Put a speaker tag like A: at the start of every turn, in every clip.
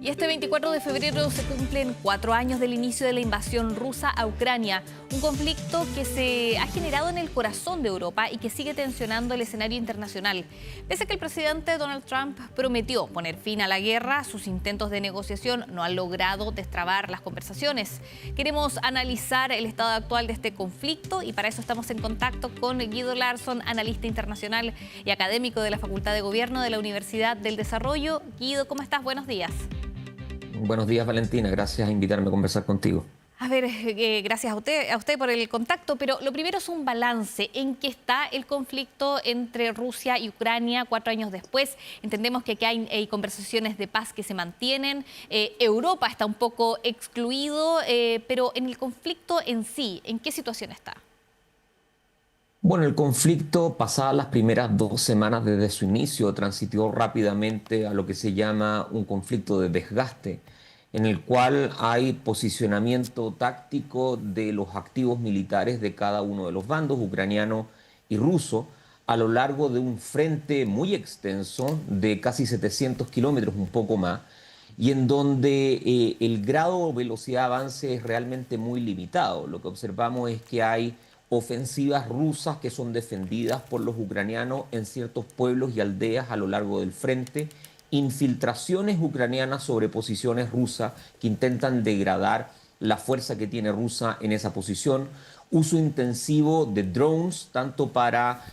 A: Y este 24 de febrero se cumplen 4 años del inicio de la invasión rusa a Ucrania, un conflicto que se ha generado en el corazón de Europa y que sigue tensionando el escenario internacional. Pese a que el presidente Donald Trump prometió poner fin a la guerra, sus intentos de negociación no han logrado destrabar las conversaciones. Queremos analizar el estado actual de este conflicto y para eso estamos en contacto con Guido Larsson, analista internacional y académico de la Facultad de Gobierno de la Universidad del Desarrollo. Guido, ¿cómo estás? Buenos días.
B: Buenos días, Valentina. Gracias por invitarme a conversar contigo.
A: A ver, gracias a usted por el contacto, pero lo primero es un balance. ¿En qué está el conflicto entre Rusia y Ucrania 4 años después? Entendemos que aquí hay conversaciones de paz que se mantienen. Europa está un poco excluido, pero en el conflicto en sí, ¿en qué situación está?
B: Bueno, el conflicto, pasadas las primeras 2 semanas desde su inicio, transitió rápidamente a lo que se llama un conflicto de desgaste, en el cual hay posicionamiento táctico de los activos militares de cada uno de los bandos, ucraniano y ruso, a lo largo de un frente muy extenso de casi 700 kilómetros, un poco más, y en donde el grado o velocidad de avance es realmente muy limitado. Lo que observamos es que hay ofensivas rusas que son defendidas por los ucranianos en ciertos pueblos y aldeas a lo largo del frente, infiltraciones ucranianas sobre posiciones rusas que intentan degradar la fuerza que tiene Rusia en esa posición, uso intensivo de drones, tanto para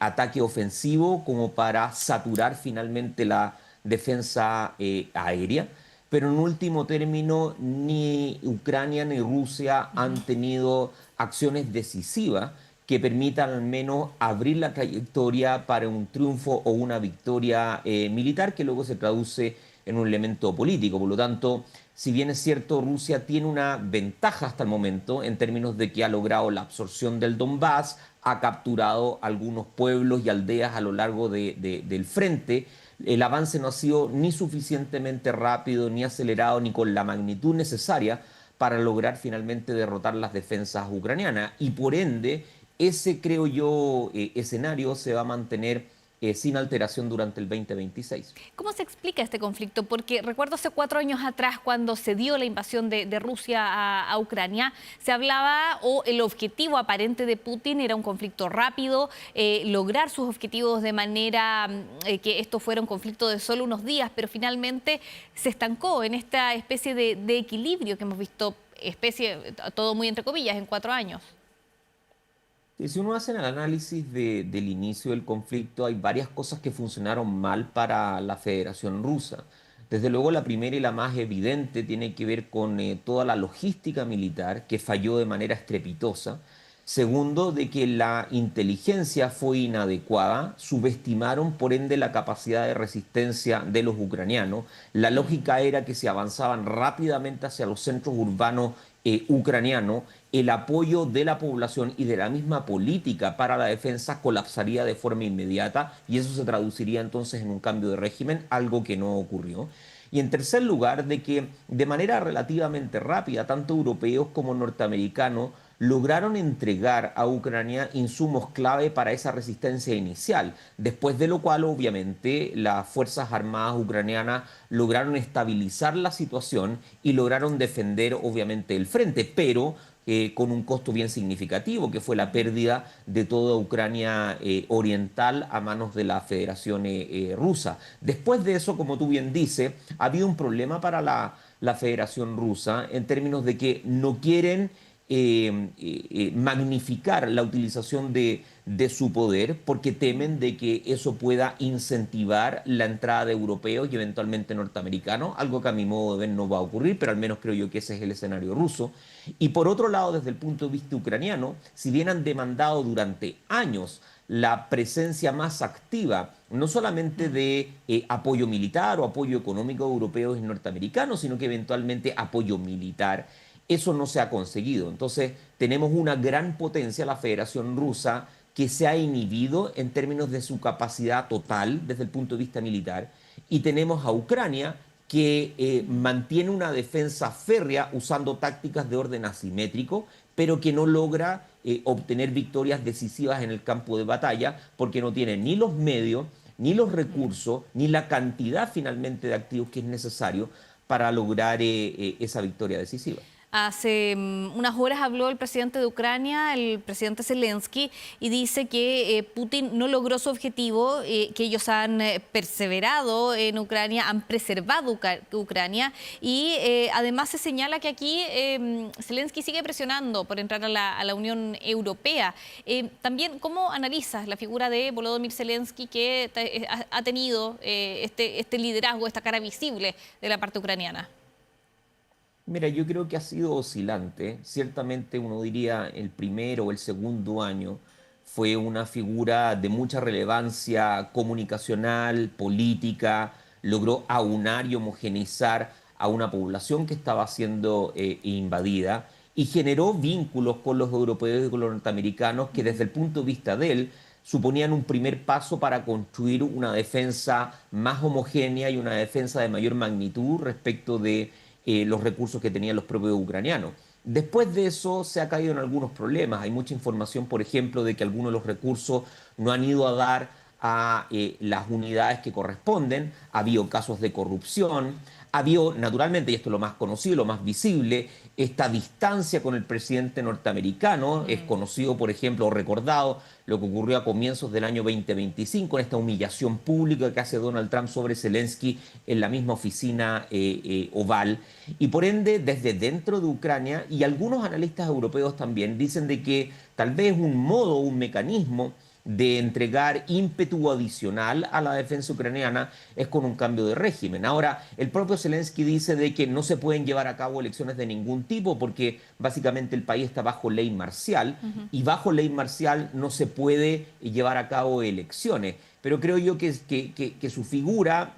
B: ataque ofensivo como para saturar finalmente la defensa aérea. Pero en último término, ni Ucrania ni Rusia han tenido acciones decisivas que permitan al menos abrir la trayectoria para un triunfo o una victoria militar que luego se traduce en un elemento político. Por lo tanto, si bien es cierto, Rusia tiene una ventaja hasta el momento en términos de que ha logrado la absorción del Donbass, ha capturado algunos pueblos y aldeas a lo largo del frente, el avance no ha sido ni suficientemente rápido, ni acelerado, ni con la magnitud necesaria para lograr finalmente derrotar las defensas ucranianas. Y por ende, ese, creo yo, escenario se va a mantener sin alteración durante el 2026.
A: ¿Cómo se explica este conflicto? Porque recuerdo hace 4 años atrás, cuando se dio la invasión de Rusia a Ucrania, se hablaba, o el objetivo aparente de Putin era un conflicto rápido, lograr sus objetivos de manera que esto fuera un conflicto de solo unos días, pero finalmente se estancó en esta especie de equilibrio que hemos visto, todo muy entre comillas, en 4 años.
B: Si uno hace el análisis del inicio del conflicto, hay varias cosas que funcionaron mal para la Federación Rusa. Desde luego, la primera y la más evidente tiene que ver con toda la logística militar que falló de manera estrepitosa. Segundo, de que la inteligencia fue inadecuada, subestimaron por ende la capacidad de resistencia de los ucranianos. La lógica era que se avanzaban rápidamente hacia los centros urbanos ucranianos, el apoyo de la población y de la misma política para la defensa colapsaría de forma inmediata y eso se traduciría entonces en un cambio de régimen, algo que no ocurrió. Y en tercer lugar, de que de manera relativamente rápida, tanto europeos como norteamericanos lograron entregar a Ucrania insumos clave para esa resistencia inicial, después de lo cual obviamente las Fuerzas Armadas ucranianas lograron estabilizar la situación y lograron defender obviamente el frente, pero con un costo bien significativo, que fue la pérdida de toda Ucrania oriental a manos de la Federación Rusa. Después de eso, como tú bien dices, ha habido un problema para la Federación Rusa en términos de que no quieren magnificar la utilización de su poder porque temen de que eso pueda incentivar la entrada de europeos y eventualmente norteamericanos, algo que a mi modo de ver no va a ocurrir, pero al menos creo yo que ese es el escenario ruso. Y por otro lado, desde el punto de vista ucraniano, si bien han demandado durante años la presencia más activa, no solamente de apoyo militar o apoyo económico de europeos y norteamericanos, sino que eventualmente apoyo militar, eso no se ha conseguido. Entonces, tenemos una gran potencia, la Federación Rusa, que se ha inhibido en términos de su capacidad total desde el punto de vista militar, y tenemos a Ucrania que mantiene una defensa férrea usando tácticas de orden asimétrico, pero que no logra obtener victorias decisivas en el campo de batalla porque no tiene ni los medios ni los recursos, ni la cantidad finalmente de activos que es necesario para lograr esa victoria decisiva.
A: Hace unas horas habló el presidente de Ucrania, el presidente Zelensky, y dice que Putin no logró su objetivo, que ellos han perseverado en Ucrania, han preservado Ucrania, y además se señala que aquí Zelensky sigue presionando por entrar a la Unión Europea. También, ¿cómo analizas la figura de Volodymyr Zelensky, que ha tenido este liderazgo, esta cara visible de la parte ucraniana?
B: Mira, yo creo que ha sido oscilante. Ciertamente uno diría el primero o el segundo año fue una figura de mucha relevancia comunicacional, política, logró aunar y homogeneizar a una población que estaba siendo invadida y generó vínculos con los europeos y con los norteamericanos que desde el punto de vista de él suponían un primer paso para construir una defensa más homogénea y una defensa de mayor magnitud respecto de los recursos que tenían los propios ucranianos. Después de eso se ha caído en algunos problemas. Hay mucha información, por ejemplo, de que algunos de los recursos no han ido a dar a las unidades que corresponden. Ha habido casos de corrupción. Ha habido, naturalmente, y esto es lo más conocido, lo más visible, esta distancia con el presidente norteamericano. Es conocido, por ejemplo, o recordado lo que ocurrió a comienzos del año 2025, en esta humillación pública que hace Donald Trump sobre Zelensky en la misma oficina oval. Y por ende, desde dentro de Ucrania, y algunos analistas europeos también, dicen de que tal vez un modo, un mecanismo de entregar ímpetu adicional a la defensa ucraniana es con un cambio de régimen. Ahora, el propio Zelensky dice de que no se pueden llevar a cabo elecciones de ningún tipo porque básicamente el país está bajo ley marcial y bajo ley marcial no se puede llevar a cabo elecciones. Pero creo yo que su figura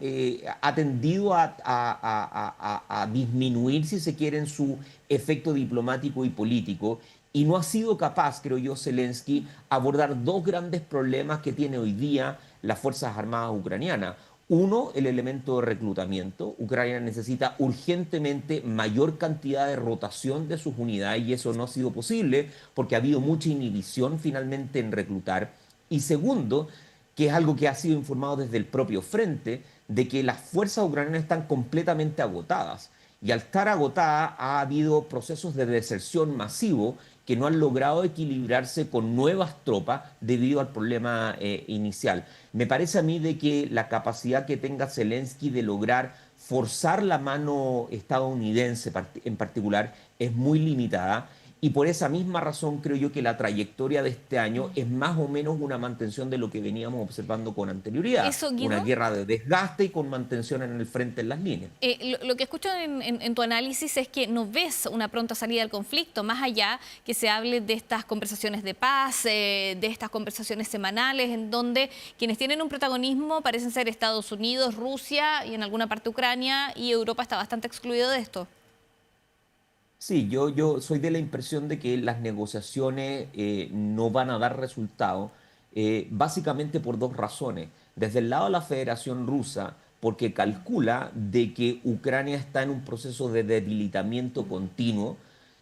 B: ha tendido a disminuir, si se quiere, en su efecto diplomático y político y no ha sido capaz, creo yo, Zelensky, abordar dos grandes problemas que tiene hoy día las Fuerzas Armadas ucranianas. Uno, el elemento de reclutamiento. Ucrania necesita urgentemente mayor cantidad de rotación de sus unidades y eso no ha sido posible porque ha habido mucha inhibición finalmente en reclutar. Y segundo, que es algo que ha sido informado desde el propio frente, de que las fuerzas ucranianas están completamente agotadas. Y al estar agotada ha habido procesos de deserción masivo que no han logrado equilibrarse con nuevas tropas debido al problema inicial. Me parece a mí de que la capacidad que tenga Zelensky de lograr forzar la mano estadounidense en particular es muy limitada y por esa misma razón creo yo que la trayectoria de este año es más o menos una mantención de lo que veníamos observando con anterioridad.
A: Eso,
B: Una
A: Guido.
B: guerra de desgaste y con mantención en el frente en las líneas.
A: Lo que escucho en tu análisis es que no ves una pronta salida del conflicto, más allá que se hable de estas conversaciones de paz, de estas conversaciones semanales, en donde quienes tienen un protagonismo parecen ser Estados Unidos, Rusia y en alguna parte Ucrania, y Europa está bastante excluido de esto.
B: Sí, yo soy de la impresión de que las negociaciones no van a dar resultado, básicamente por dos razones. Desde el lado de la Federación Rusa, porque calcula de que Ucrania está en un proceso de debilitamiento continuo,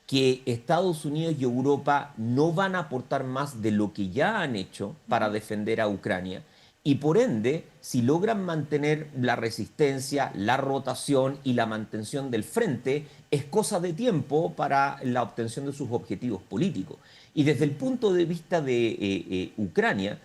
B: que Estados Unidos y Europa no van a aportar más de lo que ya han hecho para defender a Ucrania. Y por ende, si logran mantener la resistencia, la rotación y la mantención del frente, es cosa de tiempo para la obtención de sus objetivos políticos. Y desde el punto de vista de Ucrania,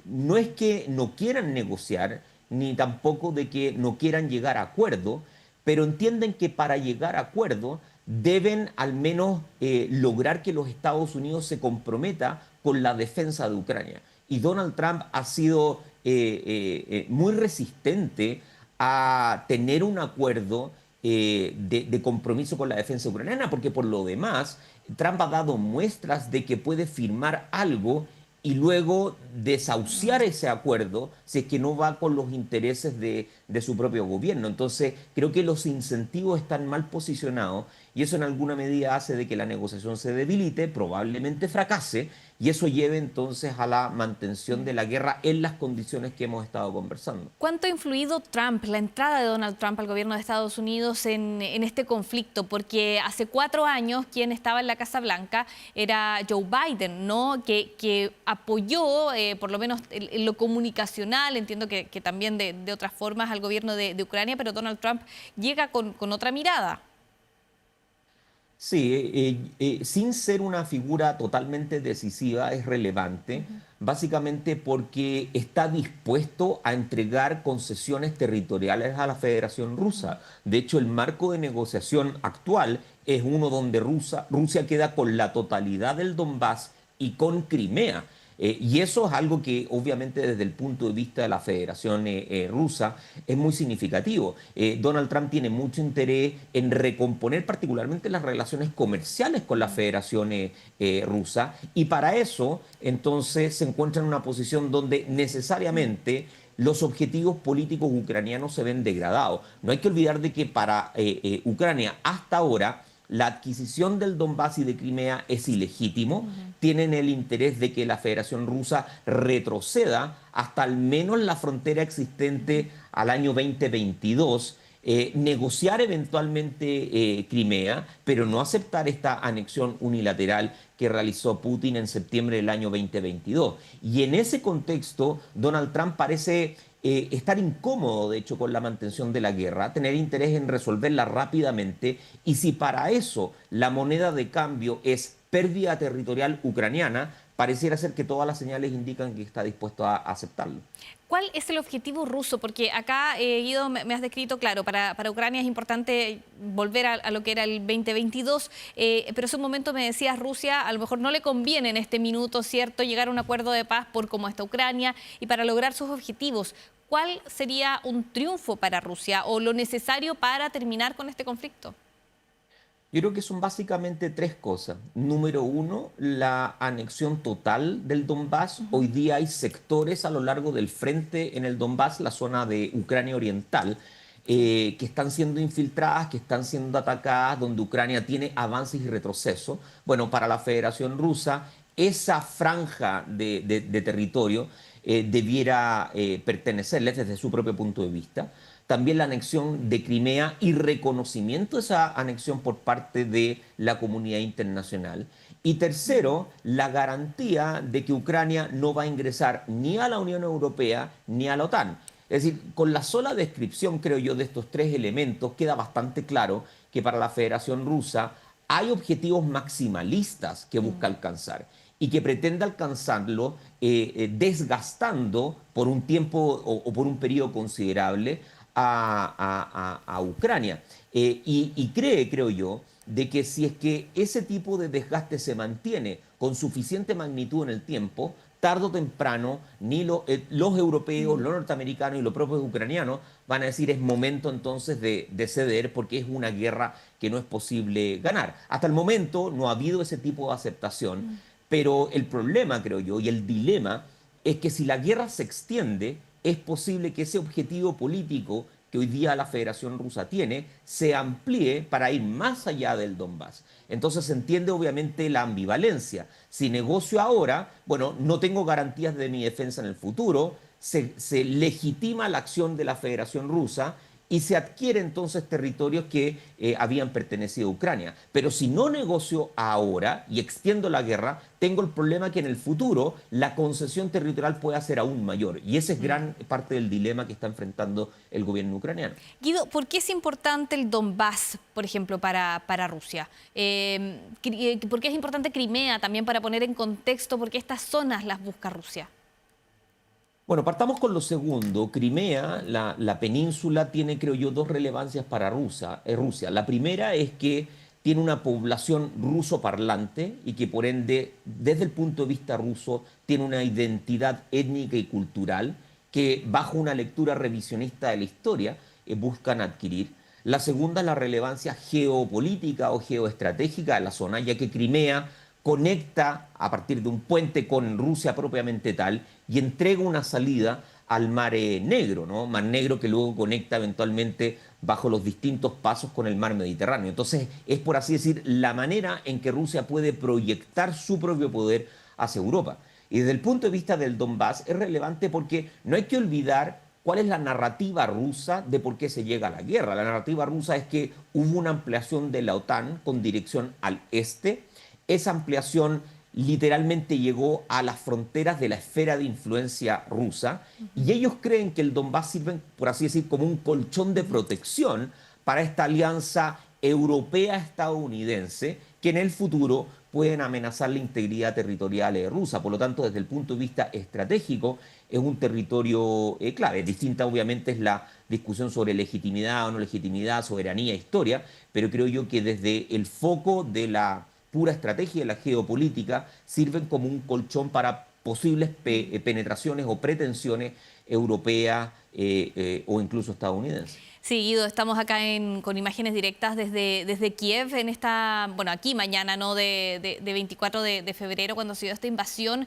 B: no es que no quieran negociar, ni tampoco de que no quieran llegar a acuerdo, pero entienden que para llegar a acuerdo deben al menos lograr que los Estados Unidos se comprometa con la defensa de Ucrania. Y Donald Trump ha sido muy resistente a tener un acuerdo de compromiso con la defensa ucraniana, porque por lo demás, Trump ha dado muestras de que puede firmar algo y luego desahuciar ese acuerdo si es que no va con los intereses de su propio gobierno. Entonces, creo que los incentivos están mal posicionados y eso en alguna medida hace de que la negociación se debilite, probablemente fracase y eso lleve entonces a la mantención de la guerra en las condiciones que hemos estado conversando.
A: ¿Cuánto ha influido Trump, la entrada de Donald Trump al gobierno de Estados Unidos en este conflicto? Porque hace 4 años quien estaba en la Casa Blanca era Joe Biden, ¿no? Que apoyó, por lo menos en lo comunicacional, entiendo que también de otras formas al gobierno de Ucrania, pero Donald Trump llega con otra mirada.
B: Sí, sin ser una figura totalmente decisiva, es relevante, básicamente porque está dispuesto a entregar concesiones territoriales a la Federación Rusa. De hecho, el marco de negociación actual es uno donde Rusia queda con la totalidad del Donbass y con Crimea. Y eso es algo que obviamente desde el punto de vista de la Federación Rusa es muy significativo. Donald Trump tiene mucho interés en recomponer particularmente las relaciones comerciales con la Federación Rusa, y para eso entonces se encuentra en una posición donde necesariamente los objetivos políticos ucranianos se ven degradados. No hay que olvidar de que para Ucrania hasta ahora la adquisición del Donbass y de Crimea es ilegítimo. Tienen el interés de que la Federación Rusa retroceda hasta al menos la frontera existente al año 2022, negociar eventualmente Crimea, pero no aceptar esta anexión unilateral que realizó Putin en septiembre del año 2022. Y en ese contexto, Donald Trump parece estar incómodo, de hecho, con la mantención de la guerra, tener interés en resolverla rápidamente, y si para eso la moneda de cambio es pérdida territorial ucraniana, pareciera ser que todas las señales indican que está dispuesto a aceptarlo.
A: ¿Cuál es el objetivo ruso? Porque acá, Guido, me has descrito, claro, para Ucrania es importante volver a lo que era el 2022, pero hace un momento me decías, Rusia a lo mejor no le conviene en este minuto, ¿cierto?, llegar a un acuerdo de paz por cómo está Ucrania y para lograr sus objetivos. ¿Cuál sería un triunfo para Rusia o lo necesario para terminar con este conflicto?
B: Yo creo que son básicamente tres cosas. Número uno, la anexión total del Donbass. Hoy día hay sectores a lo largo del frente en el Donbass, la zona de Ucrania Oriental, que están siendo infiltradas, que están siendo atacadas, donde Ucrania tiene avances y retrocesos. Bueno, para la Federación Rusa, esa franja de territorio debiera pertenecerles desde su propio punto de vista. También la anexión de Crimea y reconocimiento de esa anexión por parte de la comunidad internacional. Y tercero, la garantía de que Ucrania no va a ingresar ni a la Unión Europea ni a la OTAN. Es decir, con la sola descripción, creo yo, de estos tres elementos, queda bastante claro que para la Federación Rusa hay objetivos maximalistas que busca alcanzar y que pretende alcanzarlo desgastando por un tiempo o por un periodo considerable a Ucrania. Y creo yo, de que si es que ese tipo de desgaste se mantiene con suficiente magnitud en el tiempo, tarde o temprano, ni los europeos, los norteamericanos y los propios ucranianos van a decir es momento entonces de ceder, porque es una guerra que no es posible ganar. Hasta el momento no ha habido ese tipo de aceptación, pero el problema, creo yo, y el dilema es que si la guerra se extiende, es posible que ese objetivo político que hoy día la Federación Rusa tiene se amplíe para ir más allá del Donbass. Entonces se entiende obviamente la ambivalencia. Si negocio ahora, bueno, no tengo garantías de mi defensa en el futuro, se legitima la acción de la Federación Rusa y se adquiere entonces territorios que habían pertenecido a Ucrania. Pero si no negocio ahora y extiendo la guerra, tengo el problema que en el futuro la concesión territorial puede ser aún mayor. Y ese es gran parte del dilema que está enfrentando el gobierno ucraniano.
A: Guido, ¿por qué es importante el Donbass, por ejemplo, para Rusia? ¿Por qué es importante Crimea también para poner en contexto por qué estas zonas las busca Rusia?
B: Bueno, partamos con lo segundo. Crimea, la península, tiene, creo yo, dos relevancias para Rusia. La primera es que tiene una población ruso parlante y que por ende, desde el punto de vista ruso, tiene una identidad étnica y cultural que bajo una lectura revisionista de la historia buscan adquirir. La segunda es la relevancia geopolítica o geoestratégica de la zona, ya que Crimea conecta a partir de un puente con Rusia propiamente tal y entrega una salida al Mar Negro, ¿no? Mar Negro que luego conecta eventualmente bajo los distintos pasos con el Mar Mediterráneo. Entonces es, por así decir, la manera en que Rusia puede proyectar su propio poder hacia Europa. Y desde el punto de vista del Donbass es relevante porque no hay que olvidar cuál es la narrativa rusa de por qué se llega a la guerra. La narrativa rusa es que hubo una ampliación de la OTAN con dirección al este. Esa ampliación literalmente llegó a las fronteras de la esfera de influencia rusa y ellos creen que el Donbass sirve, por así decir, como un colchón de protección para esta alianza europea-estadounidense que en el futuro pueden amenazar la integridad territorial rusa. Por lo tanto, desde el punto de vista estratégico, es un territorio clave. Distinta, obviamente, es la discusión sobre legitimidad o no legitimidad, soberanía, historia, pero creo yo que desde el foco de la pura estrategia de la geopolítica sirven como un colchón para posibles penetraciones o pretensiones europeas o incluso estadounidenses.
A: Sí, Guido, estamos acá con imágenes directas desde Kiev, en esta, bueno, aquí mañana, ¿no? De 24 de febrero, cuando se dio esta invasión.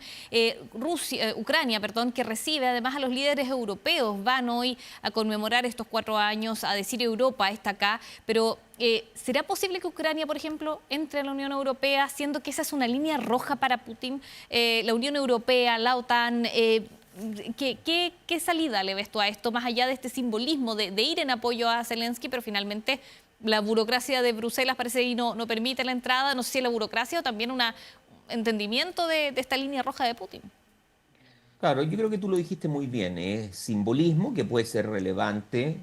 A: Ucrania, perdón, que recibe además a los líderes europeos. Van hoy a conmemorar estos 4 años, a decir Europa está acá, pero ¿será posible que Ucrania, por ejemplo, entre en la Unión Europea, siendo que esa es una línea roja para Putin? La Unión Europea, la OTAN... ¿Qué salida le ves tú a esto, más allá de este simbolismo de ir en apoyo a Zelensky, pero finalmente la burocracia de Bruselas parece que no permite la entrada? No sé si es la burocracia o también un entendimiento de esta línea roja de Putin.
B: Claro, yo creo que tú lo dijiste muy bien, es simbolismo que puede ser relevante,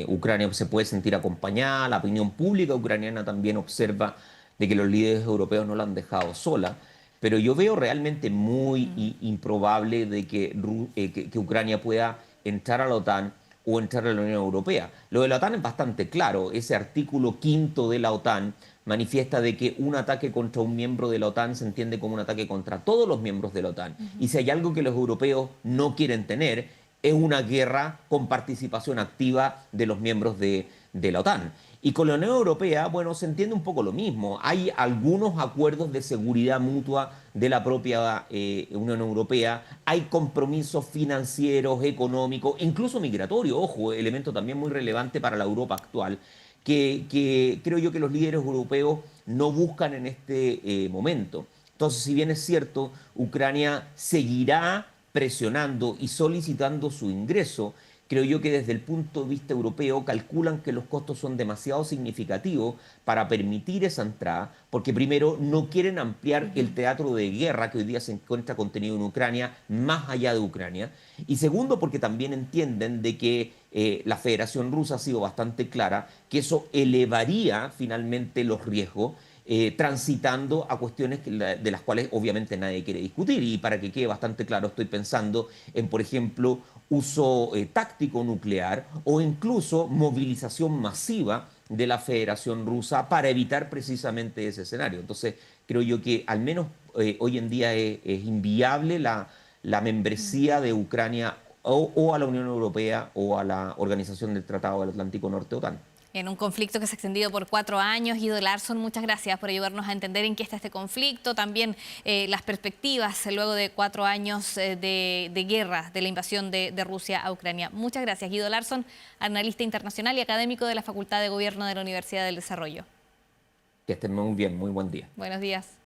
B: Ucrania se puede sentir acompañada, la opinión pública ucraniana también observa de que los líderes europeos no la han dejado sola, pero yo veo realmente muy improbable de que Ucrania pueda entrar a la OTAN o entrar a la Unión Europea. Lo de la OTAN es bastante claro, ese artículo quinto de la OTAN manifiesta de que un ataque contra un miembro de la OTAN se entiende como un ataque contra todos los miembros de la OTAN. Y si hay algo que los europeos no quieren tener, es una guerra con participación activa de los miembros de la OTAN. Y con la Unión Europea, bueno, se entiende un poco lo mismo. Hay algunos acuerdos de seguridad mutua de la propia Unión Europea, hay compromisos financieros, económicos, incluso migratorios, ojo, elemento también muy relevante para la Europa actual, que creo yo que los líderes europeos no buscan en este momento. Entonces, si bien es cierto, Ucrania seguirá presionando y solicitando su ingreso, creo yo que desde el punto de vista europeo calculan que los costos son demasiado significativos para permitir esa entrada, porque primero no quieren ampliar el teatro de guerra que hoy día se encuentra contenido en Ucrania más allá de Ucrania, y segundo porque también entienden de que la Federación Rusa ha sido bastante clara que eso elevaría finalmente los riesgos transitando a cuestiones de las cuales obviamente nadie quiere discutir. Y para que quede bastante claro, estoy pensando en, por ejemplo, uso táctico nuclear o incluso movilización masiva de la Federación Rusa para evitar precisamente ese escenario. Entonces, creo yo que al menos hoy en día es inviable la membresía de Ucrania o a la Unión Europea o a la Organización del Tratado del Atlántico Norte, OTAN.
A: En un conflicto que se ha extendido por 4 años. Guido Larsson, muchas gracias por ayudarnos a entender en qué está este conflicto, también las perspectivas luego de 4 años de guerra, de la invasión de Rusia a Ucrania. Muchas gracias, Guido Larsson, analista internacional y académico de la Facultad de Gobierno de la Universidad del Desarrollo.
B: Que estén muy bien, muy buen día.
A: Buenos días.